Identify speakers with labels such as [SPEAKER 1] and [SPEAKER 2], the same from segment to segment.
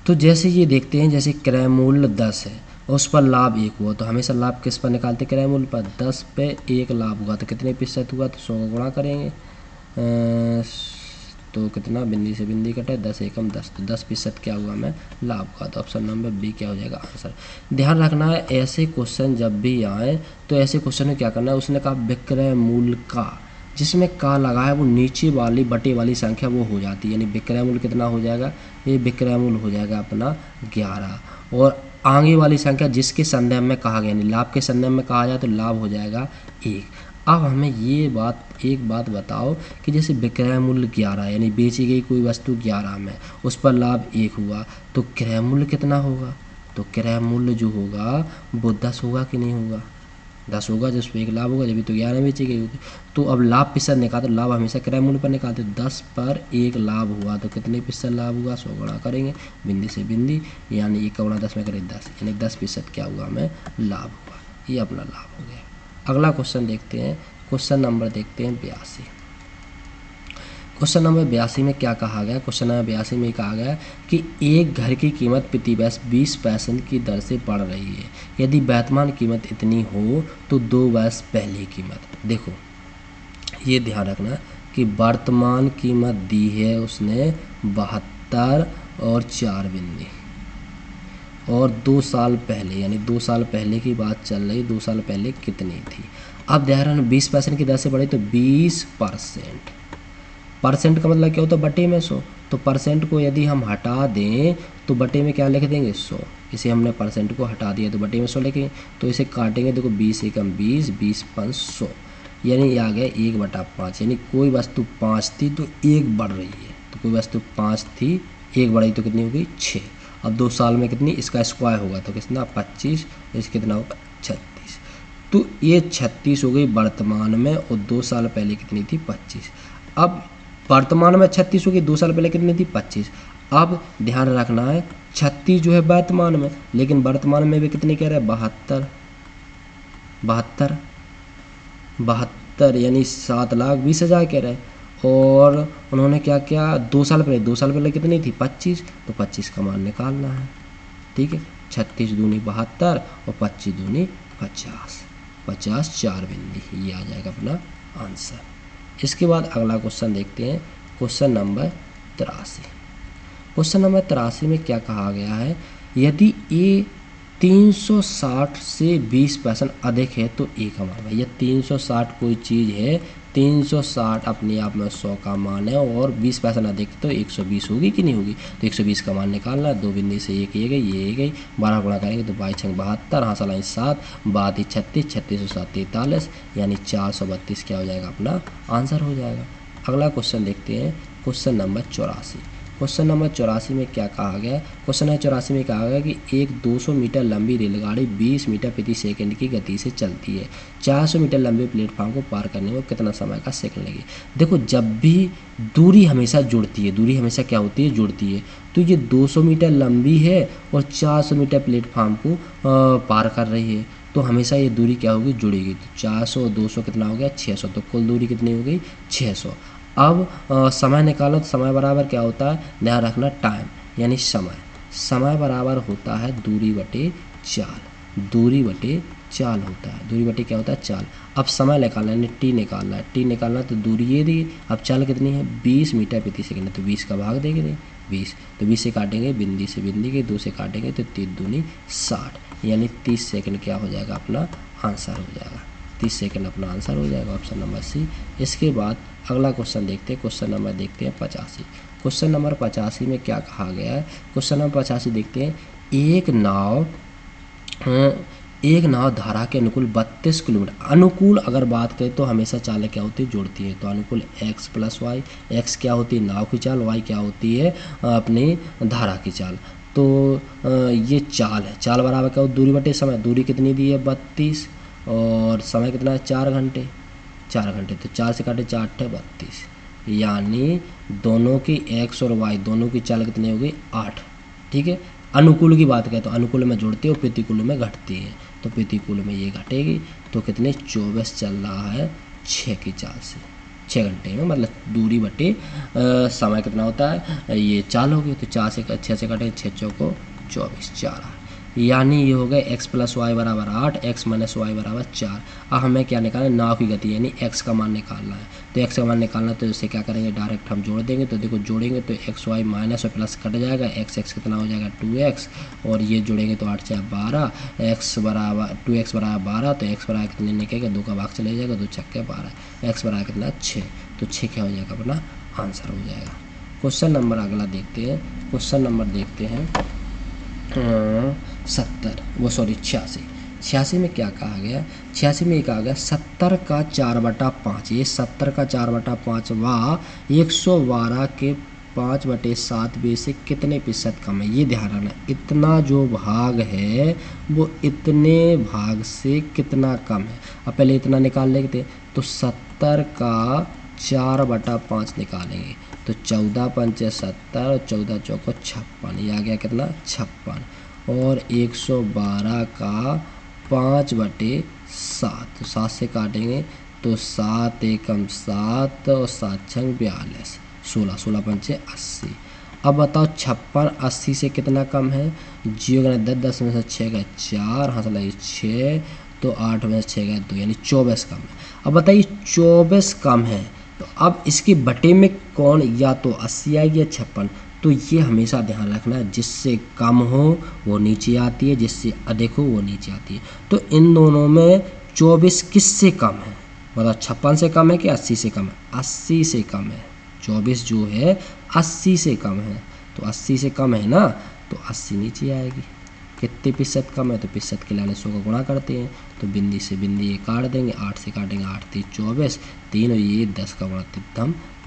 [SPEAKER 1] तो जैसे ये देखते हैं, जैसे क्रय मूल्य 10 है और उस पर लाभ 1 हुआ, तो हमेशा लाभ किस पर निकालते, क्रय मूल्य पर। 10 पे 1 लाभ हुआ तो कितने प्रतिशत हुआ, तो 100 का गुणा करेंगे। तो कितना, बिंदी से बिंदी कटे, 10 एकम 10, तो 10% क्या हुआ हमें लाभ हुआ। तो ऑप्शन नंबर बी क्या हो जाएगा आंसर। ध्यान रखना है, ऐसे क्वेश्चन जब भी आए तो ऐसे क्वेश्चन में क्या करना है, उसने कहा विक्रय मूल्य का, जिसमें का लगा है वो नीचे वाली बटे वाली संख्या वो हो जाती है, यानी विक्रय मूल्य कितना हो जाएगा, ये विक्रय मूल्य हो जाएगा अपना 11, और आगे वाली संख्या जिसके संदर्भ में कहा गया, यानी लाभ के संदर्भ में कहा जाए तो लाभ हो जाएगा 1। अब हमें ये एक बात बताओ कि जैसे विक्रय मूल्य 11 यानी बेची गई कोई वस्तु 11 में, उस पर लाभ 1 हुआ, तो क्रय मूल्य कितना होगा, तो क्रय मूल्य जो होगा वो 10 होगा कि नहीं होगा, 10 होगा, जिस पर 1 लाभ होगा, जब भी तो 11 बेची गई होगी। तो अब लाभ प्रतिशत निकालते, लाभ हमेशा क्रय मूल्य पर निकालते, 10 पर 1 लाभ हुआ तो कितने प्रतिशत लाभ हुआ, 100 गुणा करेंगे बिंदी से बिंदी, यानी 1 का गुणा 10 में करें 10, यानी 10% क्या हुआ हमें लाभ हुआ, ये अपना लाभ हो गया। अगला क्वेश्चन देखते हैं, क्वेश्चन नंबर देखते हैं 82। क्वेश्चन नंबर 82 में क्या कहा गया, क्वेश्चन नंबर 82 में कहा गया कि एक घर की कीमत प्रति वर्ष 20 पैसे की दर से बढ़ रही है, यदि वर्तमान कीमत इतनी हो तो 2 वर्ष पहले कीमत। देखो ये ध्यान रखना कि वर्तमान कीमत दी है उसने 72 और 4 बिंदी, और 2 साल पहले, यानी 2 साल पहले की बात चल रही, 2 साल पहले कितनी थी। अब ध्यान रखना 20% की दर से बढ़ी तो 20%, परसेंट का मतलब क्या होता है, बटे में 100, तो परसेंट को यदि हम हटा दें तो बटे में क्या लिख देंगे 100, इसे हमने परसेंट को हटा दिया तो बटे में 100 लिखेंगे, तो इसे काटेंगे, देखो 20 एकम 20, 20 5 100, यानी आ गया 1/5, यानी कोई वस्तु 5 थी तो 1 बढ़ रही है, तो कोई वस्तु 5 थी 1 बढ़ी तो कितनी हो गई 6। अब 2 साल में कितनी, इसका स्क्वायर होगा तो कितना 25, इस कितना होगा 36, तो ये 36 हो गई वर्तमान में, और 2 साल पहले कितनी थी 25। अब वर्तमान में 36 होगी, 2 साल पहले कितनी थी 25। अब ध्यान रखना है 36 जो है वर्तमान में, लेकिन वर्तमान में भी कितनी कह रहे हैं 72 यानी 7,20,000 कह रहे हैं, और उन्होंने क्या किया 2 साल पहले कितनी थी 25, तो 25 का मान निकालना है, ठीक है। 36 दूनी 72 और 25 दूनी 50, 50 4 बिंदी, ये आ जाएगा अपना आंसर। इसके बाद अगला क्वेश्चन देखते हैं, क्वेश्चन नंबर 83। क्वेश्चन नंबर 83 में क्या कहा गया है, यदि ए 360 से 20% अधिक है तो ए का मान, भैया 360 कोई चीज़ है, 360 अपने आप में 100 का मान है, और 20% अधिक तो 120 होगी कि नहीं होगी, तो 120 का मान निकालना, 2 बिंदी से 1 ये गई, ये गई, 12 गुणा करेंगे तो 22 6 72, हाँ साला 7 32 36, 36 और 7 43, यानी 432 क्या हो जाएगा अपना आंसर हो जाएगा। अगला क्वेश्चन देखते हैं, क्वेश्चन नंबर 84। क्वेश्चन नंबर 84 में क्या कहा गया, क्वेश्चन नंबर 84 में कहा गया कि एक 200 मीटर लंबी रेलगाड़ी 20 मीटर प्रति सेकंड की गति से चलती है, 400 मीटर लंबे प्लेटफॉर्म को पार करने में कितना समय का सेकंड लगे। देखो जब भी दूरी हमेशा जुड़ती है, दूरी हमेशा क्या होती है जुड़ती है, तो ये 200 मीटर लंबी है और 400 मीटर प्लेटफॉर्म को पार कर रही है, तो हमेशा ये दूरी क्या होगी जुड़ेगी, तो 400 और 200 कितना हो गया 600, तो कुल दूरी कितनी हो गई 600। अब समय निकालो तो समय बराबर क्या होता है, ध्यान रखना टाइम यानी समय बराबर होता है दूरी बटे चाल, दूरी बटे चाल होता है, दूरी बटे क्या होता है चाल। अब समय निकालना है, टी निकालना है, टी निकालना तो दूरी ये दी, अब चाल कितनी है 20 मीटर प्रति सेकंड, तो 20 का भाग देंगे 20, तो 20 से काटेंगे बिंदी से बिंदी के, 2 से काटेंगे तो 3 दूनी 60, यानी 30 सेकंड क्या हो जाएगा अपना आंसर हो जाएगा, 30 सेकंड अपना आंसर हो जाएगा, ऑप्शन नंबर सी। इसके बाद अगला क्वेश्चन देखते हैं, क्वेश्चन नंबर देखते हैं 85। क्वेश्चन नंबर 85 में क्या कहा गया है, क्वेश्चन नंबर 85 देखते हैं, एक नाव धारा के अनुकूल 32 किलोमीटर, अनुकूल अगर बात करें तो हमेशा चाल क्या होती है जोड़ती है, तो अनुकूल x + y, x क्या होती है नाव की चाल, y क्या होती है अपनी धारा की चाल, तो ये चाल है, चाल बराबर क्या हो दूरी बटे समय, दूरी कितनी दी है 32 और समय कितना है 4 घंटे, 4 घंटे, तो 4 से काटे 4 × 32, यानी दोनों की x और y दोनों की चाल कितनी हो गई 8, ठीक है। अनुकूल की बात करें तो अनुकूल में जुड़ती है और प्रतिकूल में घटती है, तो प्रतिकूल में ये घटेगी, तो कितने 24 चल रहा है 6 की चाल से, 6 घंटे में, मतलब दूरी बटे समय कितना होता है, ये 4 हो गई, तो 4 से 6 से काटेंगे, 6 चौको 24, 4, यानी ये हो गए x + y बराबर 8, x - y बराबर 4। अब हमें क्या निकालना है, नाव की गति, यानी x का मान निकालना है। तो x का मान निकालना है तो इसे क्या करेंगे, डायरेक्ट हम जोड़ देंगे। तो देखो जोड़ेंगे तो x y माइनस और प्लस कट जाएगा, x कितना हो जाएगा 2x, और ये जोड़ेंगे तो 8 × 12, x बराबर 2x बराबर 12, तो x बराबर कितने निकलेगा, 2 का भाग चले जाएगा, 2 × 6 = 12, x बराबर कितना 6, तो 6 क्या हो जाएगा, अपना आंसर हो जाएगा। क्वेश्चन नंबर अगला देखते हैं। क्वेश्चन नंबर देखते हैं 86 में क्या कहा गया, 86 में ये कहा गया 70 का 4/5, ये 70 का 4/5 व 112 के 5/7 में से कितने प्रतिशत कम है। ये ध्यान रखना, इतना जो भाग है वो इतने भाग से कितना कम है। अब पहले इतना निकाल लेते, तो 70 का 4/5 निकालेंगे, तो 14 × 5 = 70 और 14 × 4 = 56, ये आ गया कितना 56, और 112 का 5/7, तो 7 से काटेंगे तो 7 एकम 7 और 7 छंग 42, 16, 16 × 5 = 80। अब बताओ 56 80 से कितना कम है, 0 × 10, 10 में से 6 गए 4, हाँ चला 6, तो 8 में से 6 गए 2, यानी 24 कम है। अब बताइए 24 कम है, तो अब इसके बटे में कौन, या तो 80 आएगी या 56, तो ये हमेशा ध्यान रखना है, जिससे कम हो वो नीचे आती है, जिससे अधिक हो वो नीचे आती है। तो इन दोनों में 24 किससे कम है, मतलब 56 से कम है कि 80 से कम है, 80 से कम है। 24 जो है 80 से कम है, तो 80 से कम है ना, तो 80 नीचे आएगी। कितने प्रतिशत कम है, तो प्रतिशत के लाने 100 का गुणा करते हैं, तो बिंदी से बिंदी ये काट देंगे, 8 से काटेंगे, 8 × 3 = 24, 3 और ये 10 का गुणा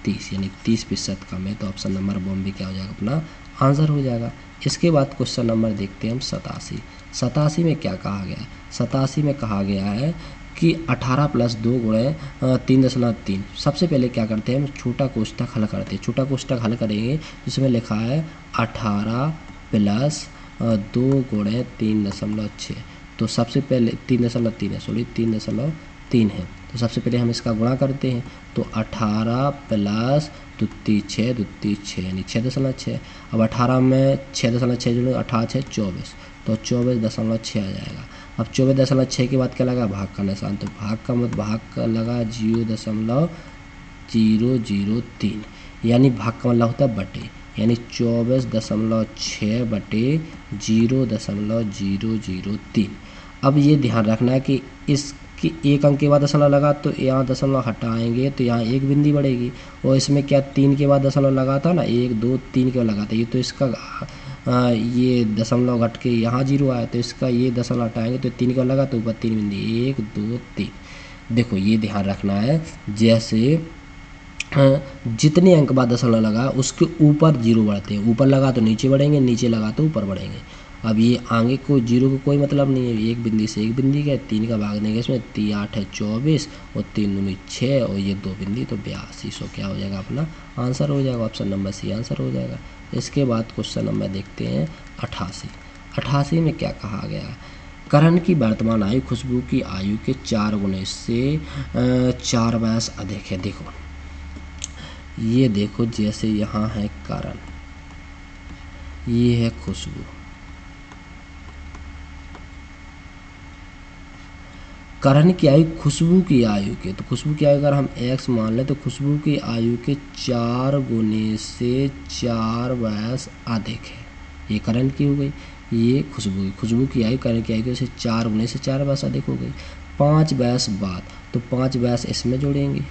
[SPEAKER 1] 30, यानी 30% कम है। तो ऑप्शन नंबर बॉम्बे क्या हो जाएगा, अपना आंसर हो जाएगा। इसके बाद क्वेश्चन नंबर देखते हैं हम 87। 87 में क्या कहा गया है, 87 में कहा गया है कि 18 + 2 × 3.3। सबसे पहले क्या करते हैं, हम छोटा कोष्ठक हल करते हैं। छोटा कोष्ठक हल करेंगे जिसमें लिखा है 18 + 2 × 3.6, तो सबसे पहले 3.3 है, सॉरी 3.3 है, तो सबसे पहले हम इसका गुणा करते हैं, तो 18 + 2 6 2 6 यानी 6.6। अब 18 में 6.6 जोड़ेंगे, 18 × 6 = 24, तो 24.6 आ जाएगा। अब 24.6 के बाद क्या लगा, भाग का निशान, तो भाग का लगा 0.003, यानी भाग का मतलब होता है बटे, यानी 24.6 बटे 0.003। अब ये ध्यान रखना है कि इसकी एक अंक के बाद दशमलव लगा तो यहाँ दशमलव हटाएंगे तो यहाँ एक बिंदी बढ़ेगी, और इसमें क्या 3 के बाद दशमलव लगा था ना, 1 2 3 के बाद लगा था, ये तो इसका ये दशमलव घट के यहाँ 0 आया, तो इसका ये दशमलव हटाएंगे तो 3 के बाद लगा तो ऊपर 3 बिंदी, 1 2 3। देखो ये ध्यान रखना है, जैसे जितने अंक बाद दशमलव लगा उसके ऊपर 0 बढ़ते हैं, ऊपर लगा तो नीचे बढ़ेंगे, नीचे लगा तो ऊपर बढ़ेंगे। अब ये आगे को 0 को कोई मतलब नहीं है, एक बिंदी से एक बिंदी का 3 का भाग देंगे, इसमें 3 8 है 24 और 3 दूनी 6 और ये 2 बिंदी, तो 82। सो क्या हो जाएगा, अपना आंसर हो जाएगा, ऑप्शन नंबर सी आंसर हो जाएगा। इसके बाद क्वेश्चन नंबर देखते हैं 88। 88 में क्या कहा गया है, करण की वर्तमान आयु खुशबू की आयु के 4 गुने से 4 वर्ष अधिक है। देखो ये देखो, जैसे यहाँ है करण, ये है खुशबू, करण की आयु खुशबू की आयु के, तो खुशबू की आयु अगर हम x मान लें तो खुशबू की आयु के 4 गुने से 4 वर्ष अधिक है। ये करण की हो गई, ये खुशबू की आयु करण की आयु से 4 गुने से 4 वर्ष अधिक हो गई। 5 वर्ष बाद, तो 5 वर्ष इसमें जोड़ेंगे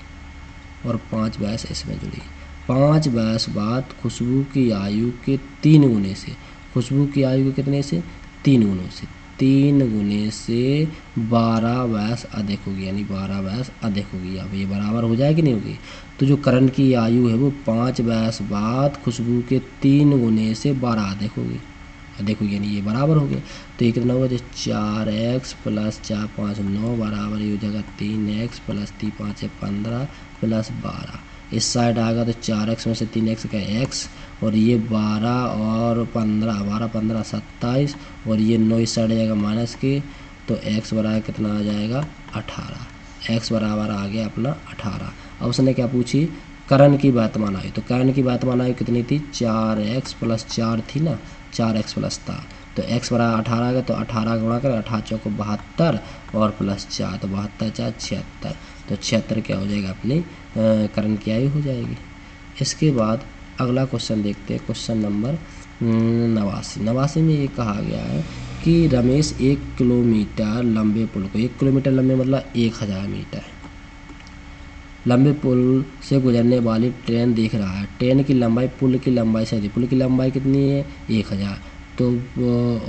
[SPEAKER 1] और 5 वर्ष इसमें जोड़ेंगे। 5 वर्ष बाद खुशबू की आयु के 3 गुने से, खुशबू की आयु के कितने से 3 गुणों से, 3 गुने से 12 वर्ष अधिक होगी, यानी 12 वर्ष अधिक होगी। अब ये बराबर हो जाएगी नहीं होगी, तो जो करण की आयु है वो 5 वर्ष बाद खुशबू के 3 गुने से 12 अधिक होगी, यानी ये बराबर हो गया। तो ये कितना होगा, 4x + 4 5 9 बराबर ये हो जाएगा 3x + 3 5 है 15 + 12। इस साइड आएगा तो 4x में से 3x का x, और ये 12 और 15, 12 15 27, और ये 9 इस साइड जाएगा माइनस के, तो x बराबर कितना आ जाएगा 18, x बराबर आ गया अपना 18। अब उसने क्या पूछी, करण की वर्तमान आयु। तो करण की वर्तमान आयु कितनी थी, 4x + 4 थी ना, 4x + 4, तो x बराबर 18 आ गया, तो 18 गुणा कर 18 चौको 72 और +4, तो 72 4 76, तो 76 क्या हो जाएगा अपनी करण की आयु हो जाएगी। इसके बाद अगला क्वेश्चन देखते हैं, क्वेश्चन नंबर 89 में ये कहा गया है कि रमेश 1 किलोमीटर लंबे पुल को, 1 किलोमीटर लंबे मतलब 1000 मीटर लंबे पुल से गुजरने वाली ट्रेन देख रहा है। ट्रेन की लंबाई पुल की लंबाई से अधिक, पुल की लंबाई कितनी है 1000, तो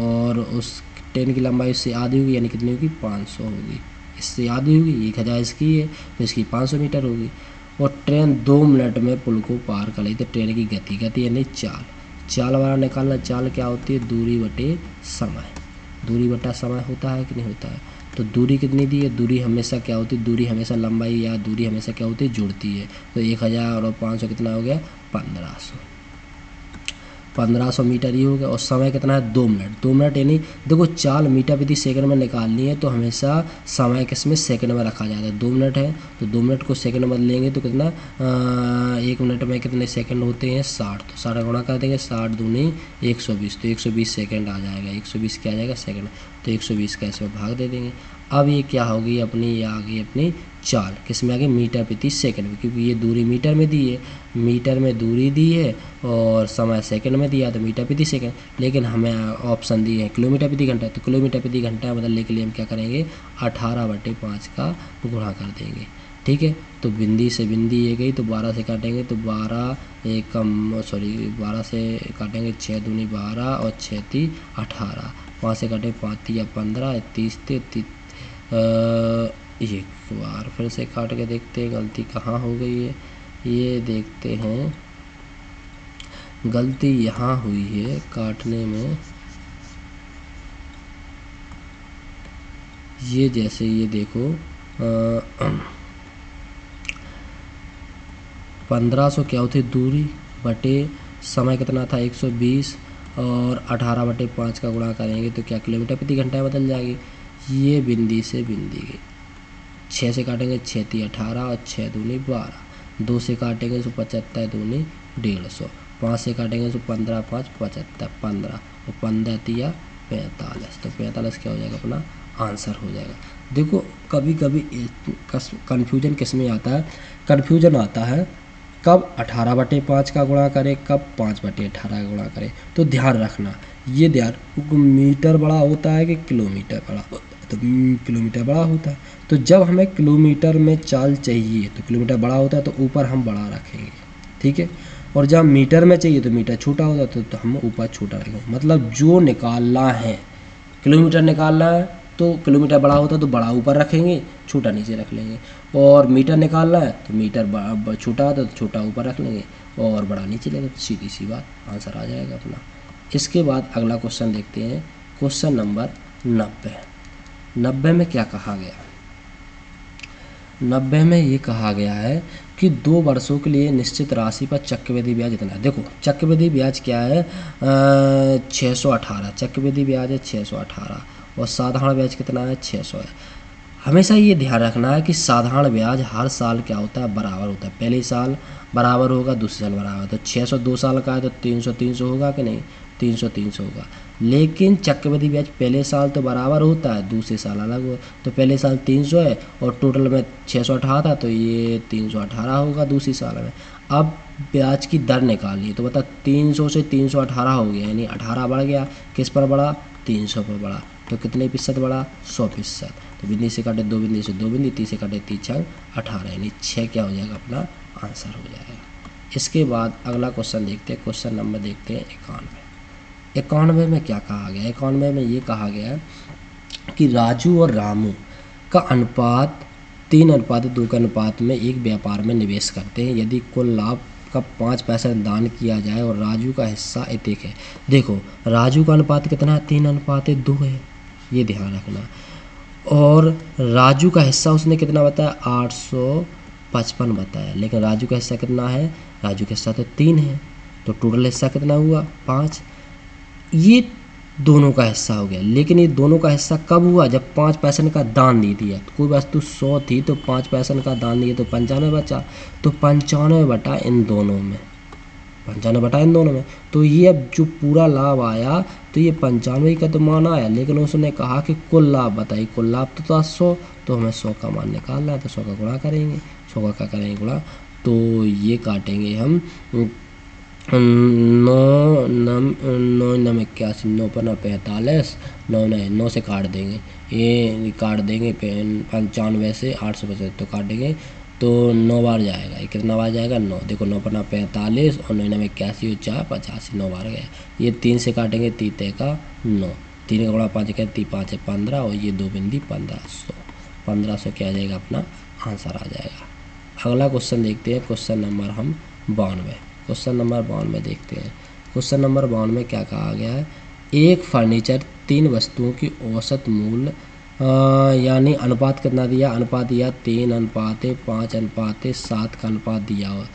[SPEAKER 1] और उस ट्रेन की लंबाई उससे आधी होगी, यानी कितनी होगी 500 होगी, इससे आधी होगी, 1000 इसकी है तो इसकी 500 मीटर होगी। और ट्रेन 2 मिनट में पुल को पार कर ली, तो ट्रेन की गति यानी चाल वाला निकालना। चाल क्या होती है, दूरी बटे समय, दूरी बटा समय होता है कि नहीं होता है। तो दूरी कितनी दी है, दूरी हमेशा क्या होती है, दूरी हमेशा लंबाई या दूरी हमेशा क्या होती है, जुड़ती है। तो 1000 और 500 कितना हो गया 1500 मीटर ही हो गया। और समय कितना है 2 मिनट, 2 मिनट यानी देखो चाल मीटर प्रति सेकंड में निकालनी है तो हमेशा समय किसमें सेकंड में रखा जाता है। 2 मिनट है तो 2 मिनट को सेकंड में लेंगे तो कितना 1 मिनट में कितने सेकंड होते हैं 60, तो 60 गुणा कर देंगे, 60 दूनी 120, तो 120 सेकंड आ जाएगा, 120 क्या आ जाएगा सेकंड, तो 120 का इसमें भाग दे देंगे। अब ये क्या होगी अपनी, ये आ गई अपनी चाल किस में आ गई, मीटर प्रति सेकंड में, क्योंकि ये दूरी मीटर में दी है, मीटर में दूरी दी है और समय सेकंड में दिया तो मीटर प्रति सेकंड। लेकिन हमें ऑप्शन दिए हैं किलोमीटर प्रति घंटा, तो किलोमीटर प्रति घंटा बदलने के लिए हम क्या करेंगे 18/5 का गुणा कर देंगे। ठीक है, तो बिंदी से बिंदी ये गई तो 12 से काटेंगे तो 12 से काटेंगे 6 दूनी 12 और 6 × 18, 5 से काटेंगे 5 × 15 30 एक बार फिर से काट के देखते हैं गलती कहाँ हो गई है, ये देखते हैं गलती यहाँ हुई है काटने में। ये जैसे ये देखो 1500 क्या होती दूरी बटे समय कितना था 120 और 18/5 का गुणा करेंगे तो क्या किलोमीटर प्रति घंटा बदल जाएगी। ये बिंदी से बिंदी गई, 6 से काटेंगे 6 × 18 और 6 दूनी 12, 2 से काटेंगे तो 75 दूनी 150, 5 से काटेंगे तो 15 × 5 75, 15 और 15 × 45, तो 45 क्या हो जाएगा अपना आंसर हो जाएगा। देखो कभी कभी कन्फ्यूजन किस में आता है, कन्फ्यूजन आता है कब 18/5 का गुणा करें कब 5/18 का गुणा करें। तो ध्यान रखना, ये ध्यान मीटर बड़ा होता है कि किलोमीटर बड़ा होता है, तो किलोमीटर बड़ा होता है। तो जब हमें किलोमीटर में चाल चाहिए तो किलोमीटर बड़ा होता है तो ऊपर हम बड़ा रखेंगे, ठीक है। और जब मीटर में चाहिए तो मीटर छोटा होता है तो हम ऊपर छोटा रखेंगे। मतलब जो निकालना है, किलोमीटर निकालना है तो किलोमीटर बड़ा होता है तो बड़ा ऊपर रखेंगे, छोटा नीचे रख लेंगे। और मीटर निकालना है तो मीटर छोटा होता है तो छोटा ऊपर रख लेंगे और बड़ा नीचे लेंगे, तो सीधी सी बात आंसर आ जाएगा अपना। इसके बाद अगला क्वेश्चन देखते हैं, क्वेश्चन नंबर 90 में क्या कहा गया। 90 में ये कहा गया है कि 2 वर्षों के लिए निश्चित राशि पर चक्रवृद्धि ब्याज इतना है। देखो चक्रवृद्धि ब्याज क्या है 618, चक्रवृद्धि ब्याज है 618 और साधारण ब्याज कितना है 600 है। हमेशा ये ध्यान रखना है कि साधारण ब्याज हर साल क्या होता है बराबर होता है, पहले साल बराबर होगा दूसरे साल बराबर, तो 600 2 साल का है तो 300 होगा कि नहीं, 300 होगा। लेकिन चक्रवृद्धि ब्याज पहले साल तो बराबर होता है दूसरे साल अलग हो, तो पहले साल 300 है और टोटल में 618 था तो ये 318 होगा दूसरी साल में। अब ब्याज की दर निकालनी है तो बता 300 से 318 हो गया, यानी 18 बढ़ गया, किस पर बढ़ा 300 पर बढ़ा, तो कितने प्रतिशत बढ़ा 100%। तो बिंदी से काटे 2 बिंदी से 2 बिंदी, 30 से काटे 3 × 18, यानी 6 क्या हो जाएगा अपना आंसर हो जाएगा। इसके बाद अगला क्वेश्चन देखते हैं, क्वेश्चन नंबर देखते हैं 91 में क्या कहा गया। 91 में ये कहा गया है कि राजू और रामू का अनुपात 3:2 के अनुपात में एक व्यापार में निवेश करते हैं। यदि कुल लाभ का 5% दान किया जाए और राजू का हिस्सा अधिक है। देखो राजू का अनुपात कितना है 3:2 है, ये ध्यान रखना। और राजू का हिस्सा उसने कितना बताया 855 बताया, लेकिन राजू का हिस्सा कितना है, राजू का हिस्सा तो 3 है, तो टोटल हिस्सा कितना हुआ 5। ये दोनों का हिस्सा हो गया। लेकिन ये दोनों का हिस्सा कब हुआ? जब 5 पैसे का दान दे दिया। तो कोई वस्तु 100 थी तो 5 पैसे का दान दिए तो 95 बचा। तो 95 बटा इन दोनों में, 95 बटा इन दोनों में। तो ये अब जो पूरा लाभ आया तो ये 95 का तो मान आया, लेकिन उसने कहा कि कुल लाभ बताइए। कुल लाभ तो था 100, तो हमें 100 का मान निकालना है। तो 100 का गुणा करेंगे, 100 का क्या करेंगे गुणा। तो ये काटेंगे हम 9 81, 9 पर 45, 9 से काट देंगे, ये काट देंगे 95 से 850 तो काटेंगे तो 9 बार जाएगा। ये कितना बार जाएगा? 9। देखो 9 पर 45 और 9 में 81 और 4 85, 9 बार गया। ये 3 से काटेंगे, 3 का 9, 3 का गुणा 5 का 5 है 15 और ये 2 बिंदी 1500, 1500 क्या आ जाएगा? अपना आंसर आ जाएगा। अगला क्वेश्चन देखते हैं, क्वेश्चन नंबर हम 92। क्वेश्चन नंबर 92 देखते हैं। क्वेश्चन नंबर 92 क्या कहा गया है? एक फर्नीचर 3 वस्तुओं की औसत मूल्य यानी अनुपात कितना दिया? अनुपात दिया 3:5:7 का अनुपात दिया हुआ।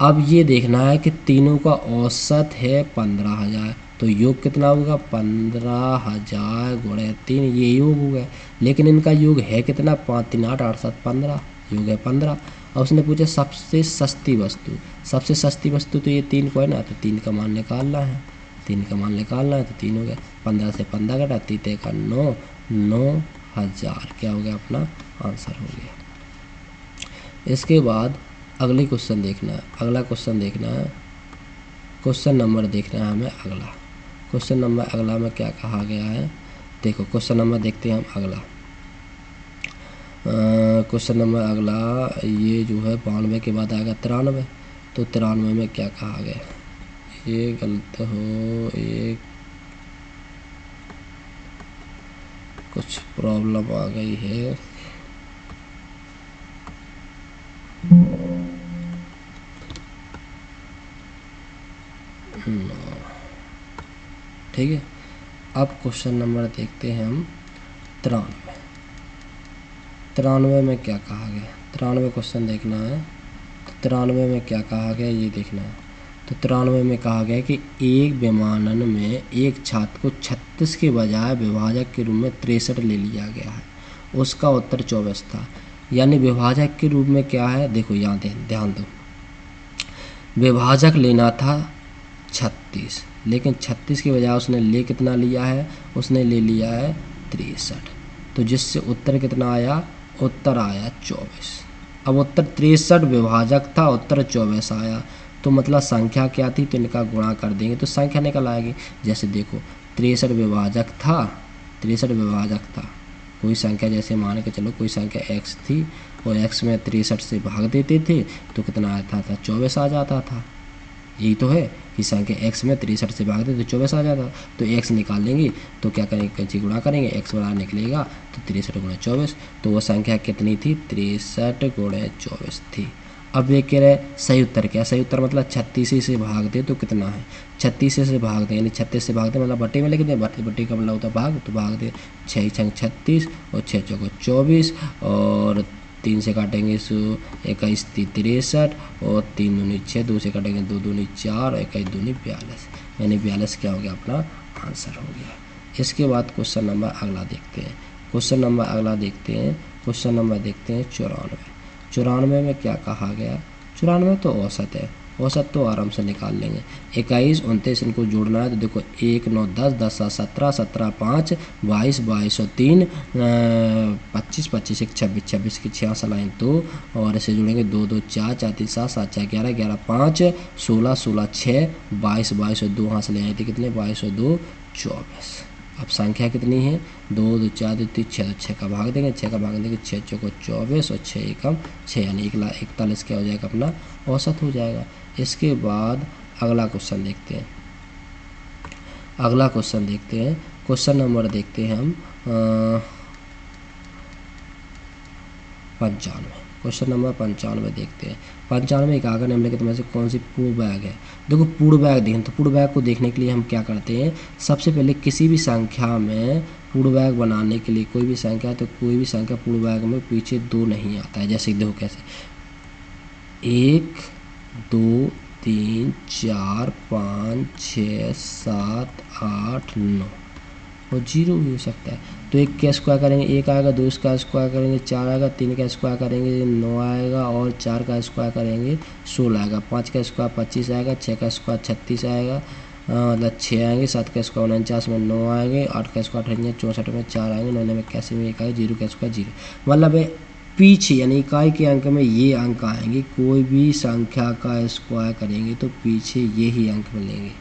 [SPEAKER 1] अब ये देखना है कि तीनों का औसत है 15,000, तो योग कितना होगा? 15,000 गुणे 3, ये योग हो गया। लेकिन इनका योग है कितना? 5 3 8 8 7 15, योग है 15। अब उसने पूछा सबसे सस्ती वस्तु। सबसे सस्ती वस्तु तो ये 3 को है ना, तो 3 का मान निकालना है। 3 का मान निकालना है तो 3 हो गया। 15 से 15 घटा, 3 का 9, 9,000 क्या हो गया? अपना आंसर हो गया। इसके बाद अगली क्वेश्चन देखना है। अगला क्वेश्चन देखना है, क्वेश्चन नंबर देखना है हमें अगला। क्वेश्चन नंबर अगला में क्या कहा गया है? देखो क्वेश्चन नंबर देखते हैं हम अगला। क्वेश्चन नंबर अगला ये जो है 92 के बाद आएगा 93। तो 93 में क्या कहा गया? ये गलत हो, एक कुछ प्रॉब्लम आ गई है। ठीक है, अब क्वेश्चन नंबर देखते हैं हम 93। 93 में क्या कहा गया? 93 क्वेश्चन देखना है। तो 93 में क्या कहा गया ये देखना है। तो 93 में कहा गया कि एक विमानन में एक छात्र को 36 के बजाय विभाजक के रूप में 63 ले लिया गया है। उसका उत्तर 24 था। यानी विभाजक के रूप में क्या है? देखो यहाँ ध्यान दो, विभाजक लेना था 36, लेकिन 36 के बजाय उसने ले कितना लिया है? उसने ले लिया है 63। तो जिससे उत्तर कितना आया? उत्तर आया 24। अब उत्तर 63 विभाजक था, उत्तर 24 आया, तो मतलब संख्या क्या थी? तो इनका गुणा कर देंगे तो संख्या निकल आएगी। जैसे देखो 63 विभाजक था, 63 विभाजक था कोई संख्या, जैसे मान के चलो कोई संख्या x थी और x में 63 से भाग देते थे तो कितना आता था? 24 आ जाता था। यही तो है कि संख्या x में 63 से भाग दे तो 24 आ जाता। तो x निकाल लेंगे तो क्या करेंगे? कैसे गुणा करेंगे? x बराबर निकलेगा तो 63 गुणे 24, तो वो संख्या कितनी थी? 63 गुणे 24 थी। अब ये कह रहे सही उत्तर क्या? सही उत्तर मतलब 36 से भाग दे तो कितना है? 36 से भाग दे यानी 36 से भाग दे मतलब बट्टे में लिख दे। बट्टे का मतलब होता है भाग, तो भाग दे 6 छंग 36 और 6 चौको 24 और 3 से काटेंगे 21 63 और 3 दूनी 6, 2 से काटेंगे 2 दूनी 4 और 21 दूनी 42, यानी 42 क्या हो गया? अपना आंसर हो गया। इसके बाद क्वेश्चन नंबर अगला देखते हैं। क्वेश्चन नंबर अगला देखते हैं, क्वेश्चन नंबर देखते हैं 94। 94 में क्या कहा गया? 94 तो औसत है, औसत तो आराम से निकाल लेंगे। 21 29 इनको जोड़ना है तो देखो 1 9 10 10 7 17 17 5 22 22 और 3 25 25 1 26 26 की 6 सलाइन 2 और इसे जोड़ेंगे 2 2 4 4 3 7 7 4 11 11 5 16 16 6 22 22 और 2 हाथ से ले आए थे कितने? 22 और 2 24। अब संख्या कितनी है? 2 2 4 2 3 6, तो 6 का भाग देंगे, 6 का भाग देंगे 6 चौको 24 और 6 एकम 6 यानी 1,41 क्या हो जाएगा? अपना औसत हो जाएगा। इसके बाद अगला क्वेश्चन देखते हैं। अगला क्वेश्चन देखते हैं, क्वेश्चन नंबर देखते हैं हम 95। क्वेश्चन नंबर 95 देखते हैं। 95 एक आगे निम्नलिखित में से कौन सी पूर्ण बैग है? देखो पूर्ण बैग देखें तो पूर्ण बैग को देखने के लिए हम क्या करते हैं? सबसे पहले किसी भी संख्या में पूर्ण बैग बनाने के लिए, कोई भी संख्या है तो कोई भी संख्या पूर्ण बैग में पीछे 2 नहीं आता है। जैसे देखो कैसे 1 2 3 4 5 6 7 8 9, और 0 भी हो सकता है। तो 1 का स्क्वायर करेंगे 1 आएगा, 2 का स्क्वायर करेंगे 4 आएगा, 3 का स्क्वायर करेंगे 9 आएगा, और 4 का स्क्वायर करेंगे 16 आएगा, 5 का स्क्वायर 25 आएगा, 6 का स्क्वायर 36 आएगा, मतलब 6 आएंगे, 7 का स्क्वायर 49 में 9 आएंगे, 8 का स्क्वायर 64 में 4 आएंगे, 9 में 81 में 1 आएगा, 0 का स्क्वायर 0। मतलब पीछे यानी इकाई के अंक में ये अंक आएंगे। कोई भी संख्या का स्क्वायर करेंगे तो पीछे यही अंक मिलेंगे,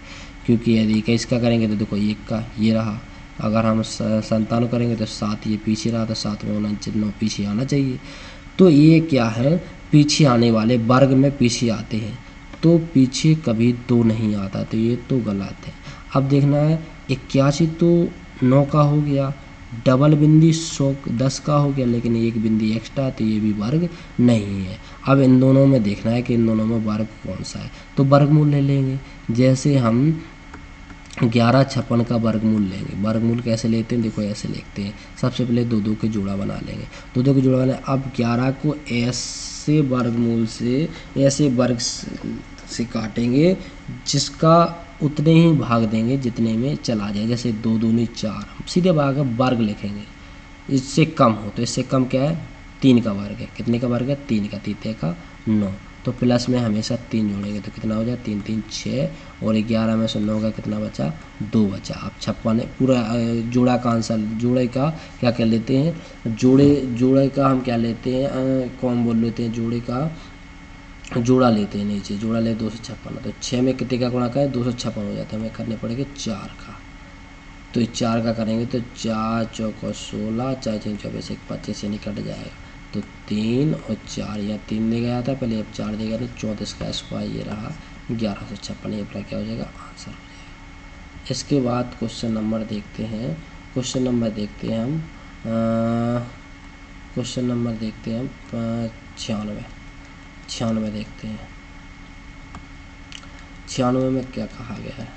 [SPEAKER 1] क्योंकि यदि 21 का करेंगे तो देखो 1 का ये रहा, अगर हम 97 करेंगे तो 7 ये पीछे रहा, तो 7 में 9 पीछे आना चाहिए। तो ये क्या है, पीछे आने वाले वर्ग में पीछे आते हैं, तो पीछे कभी 2 नहीं आता, तो ये तो गलत है। अब देखना है 81 तो 9 का हो गया, डबल बिंदी 10 का हो गया, लेकिन एक बिंदी एक्स्ट्रा, तो ये भी वर्ग नहीं है। अब इन दोनों में देखना है कि इन दोनों में वर्ग कौन सा है, तो वर्गमूल ले लेंगे। जैसे हम 1156 का वर्गमूल लेंगे। वर्गमूल कैसे लेते हैं, देखो ऐसे लिखते हैं, सबसे पहले 2 के जोड़ा बना लेंगे, 2 के जोड़ा बना। अब 11 को ऐसे वर्गमूल से ऐसे वर्ग से काटेंगे जिसका उतने ही भाग देंगे जितने में चला जाए। जैसे 2 दूनी 4, सीधे भाग वर्ग लिखेंगे। इससे कम हो तो इससे कम क्या है, 3 का वर्ग है। कितने का वर्ग है, 3 का, 3 का 9, तो प्लस में हमेशा 3 जोड़ेंगे तो कितना हो जाए, 3 3 6, और 11 में से 9 का कितना बचा, 2 बचा। अब 56 पूरा जोड़ा का आंसर, जोड़े का क्या क्या लेते हैं, जोड़े का हम क्या लेते हैं, कौन बोल लेते हैं, जोड़े का जोड़ा लेते हैं, नीचे जोड़ा ले 256, तो 6 में कितने का गुणा करें, 256 हो जाता है, हमें करने पड़ेगा 4 का। तो ये 4 का करेंगे तो 4 चौको 16, 4 3 24, 1 25 से निकट जाएगा, तो 3 और 4, यहाँ 3 दे गया था पहले, अब 4 देगा, तो 34 का स्क्वायर ये रहा 1156, ये अपना क्या हो जाएगा, आंसर हो जाएगा। इसके बाद क्वेश्चन नंबर देखते हैं, क्वेश्चन नंबर देखते हैं हम 96 देखते हैं। 96 में क्या कहा गया है,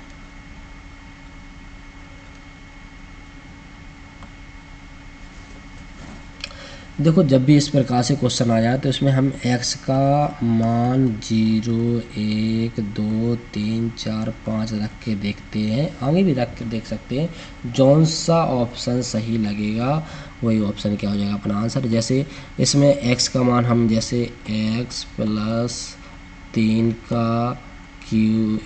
[SPEAKER 1] देखो जब भी इस प्रकार से क्वेश्चन आ जाए तो इसमें हम x का मान 0 1 2 3 4 5 रख के देखते हैं, आगे भी रख के देख सकते हैं। जौन सा ऑप्शन सही लगेगा वही ऑप्शन क्या हो जाएगा अपना आंसर। जैसे इसमें x का मान हम जैसे x प्लस 3 का Q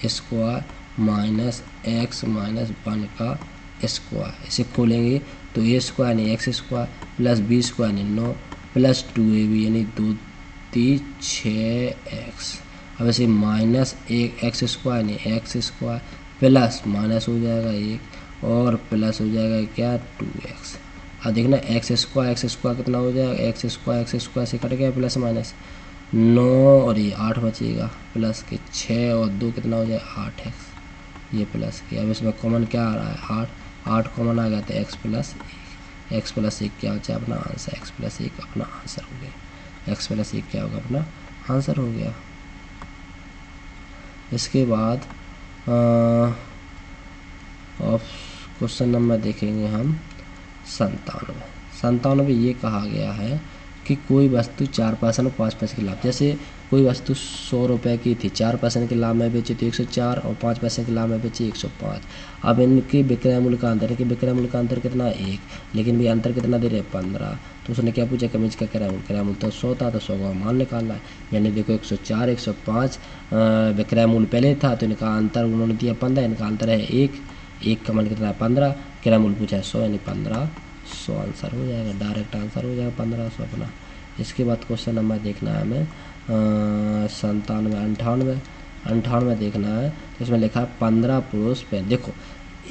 [SPEAKER 1] square minus x minus 1 का स्क्वायर, इसे खोलेंगे तो a स्क्वायर यानी x square plus b square यानी 9 प्लस 2ab यानी 2 3 6x। अब ऐसे माइनस 1 x स्क्वायर यानी x स्क्वायर प्लस माइनस हो जाएगा 1 और प्लस हो जाएगा क्या 2x। अब देखना x स्क्वायर कितना हो जाएगा, x स्क्वायर से कट गया प्लस माइनस 9 और ये 8 बचेगा, प्लस के 6 और 2 कितना हो जाएगा 8x, ये प्लस के। अब इसमें कॉमन क्या आ रहा है 8 कॉमन आ गया तो x प्लस 1 क्या बचा अपना आंसर, x प्लस 1 अपना आंसर हो गया, x प्लस 1 क्या होगा अपना आंसर हो गया। इसके बाद क्वेश्चन नंबर देखेंगे हम 97 ये कहा गया है कि कोई वस्तु 4 पैसे और 5 पैसे के लाभ, जैसे कोई वस्तु 100 रुपये की थी, 4 पैसे के लाभ में बेची तो 104 और 5 पैसे के लाभ में बेची 105। अब इनके विक्रय मूल्य का अंतर है कि विक्रय मूल्य का अंतर कितना 1, लेकिन भैया अंतर कितना दे रहे 15। तो उसने क्या पूछा कमीज का किराया मूल्य तो 100 था, तो 100 का मान निकालना है। यानी देखो 104 105 विक्रय मूल्य पहले था, तो इनका अंतर उन्होंने दिया 15, इनका अंतर है 1 का मान कितना है 15, किराया मूल्य पूछा है 100 यानी 1500 आंसर हो जाएगा, डायरेक्ट आंसर हो जाएगा 1500 अपना। इसके बाद क्वेश्चन नंबर देखना है हमें 98 देखना है। तो इसमें लिखा है 15 पुरुष पेन। देखो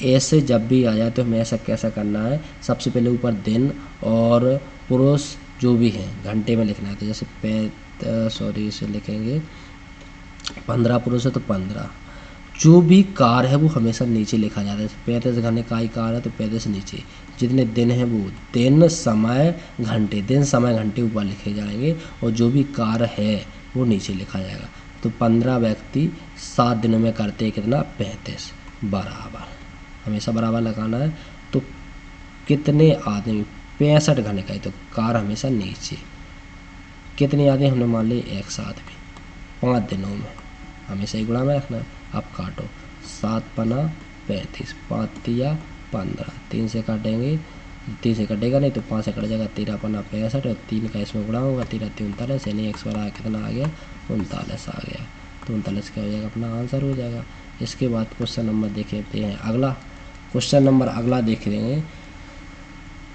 [SPEAKER 1] ऐसे जब भी आ जाए तो हमें ऐसा कैसा करना है, सबसे पहले ऊपर दिन और पुरुष जो भी हैं घंटे में लिखना है। तो जैसे इसे लिखेंगे 15 पुरुष है तो 15, जो भी कार है वो हमेशा नीचे लिखा जाता है। 35 घंटे का ही कार है तो 35 नीचे, जितने दिन हैं वो दिन समय घंटे ऊपर लिखे जाएंगे, और जो भी कार है वो नीचे लिखा जाएगा। तो 15 व्यक्ति 7 दिनों में करते हैं कितना 35, बराबर हमेशा बराबर लगाना है। तो कितने आदमी 65 घंटे का ही, तो कार हमेशा नीचे। कितने आदमी हमने मान लिए 1 आदमी 5 दिनों में, हमेशा ही गुणा में रखना। अब काटो, 7 पना 35, 5 तिया 15, 3 से काटेंगे, 3 से कटेगा नहीं तो 5 से कट जाएगा, 13 पना 65 और 3 का इसमें गुणा होगा, 13 39, यानी x बराबर कितना आ गया 39 आ गया। तो 39 क्या हो जाएगा अपना आंसर हो जाएगा। इसके बाद क्वेश्चन नंबर देखते हैं अगला। क्वेश्चन नंबर अगला देख लेंगे।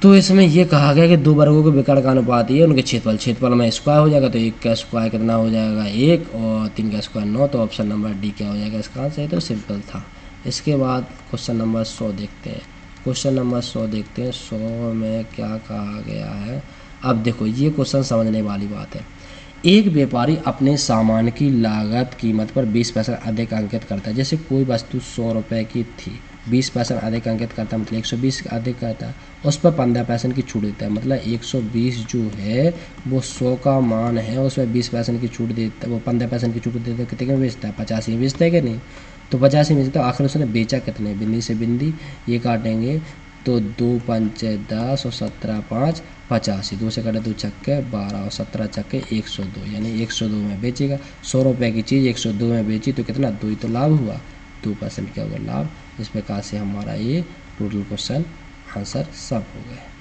[SPEAKER 1] तो इसमें ये कहा गया कि दो वर्गों के विकर्ण का अनुपात ये उनके क्षेत्रफल में स्क्वायर हो जाएगा, तो 1 का स्क्वायर कितना हो जाएगा 1 और 3 का स्क्वायर 9, तो ऑप्शन नंबर डी क्या हो जाएगा इसका आंसर। तो सिंपल था। इसके बाद क्वेश्चन नंबर 100 देखते हैं। क्वेश्चन नंबर 100 देखते हैं। 100 में क्या कहा गया है। अब देखो ये क्वेश्चन समझने वाली बात है। एक व्यापारी अपने सामान की लागत कीमत पर 20% अधिक अंकित करता है। जैसे कोई वस्तु 100 रुपये की थी, 20% अधिक अंकित करता है मतलब 120 अधिक करता है, उस पर 15% की छूट देता है। मतलब 120 जो है वो 100 का मान है, उसमें 20% की छूट देता है, वो 15% की छूट देता है। कितने में बेचता है 85 में बेचता है कि नहीं। तो 85 में बेचता है। आखिर उसने बेचा कितने, बिंदी से बिंदी ये काटेंगे तो 2 पंचे 10 और 17 5 85, 2 से कटे 2 छक्के 12 और 17 छक्के 102, यानी 102 में बेचेगा। 100 रुपये की चीज़ 102 में बेची तो कितना 2 ही तो लाभ हुआ, 2% क्या हुआ लाभ। इस प्रकार से हमारा ये टोटल क्वेश्चन आंसर सब हो गए।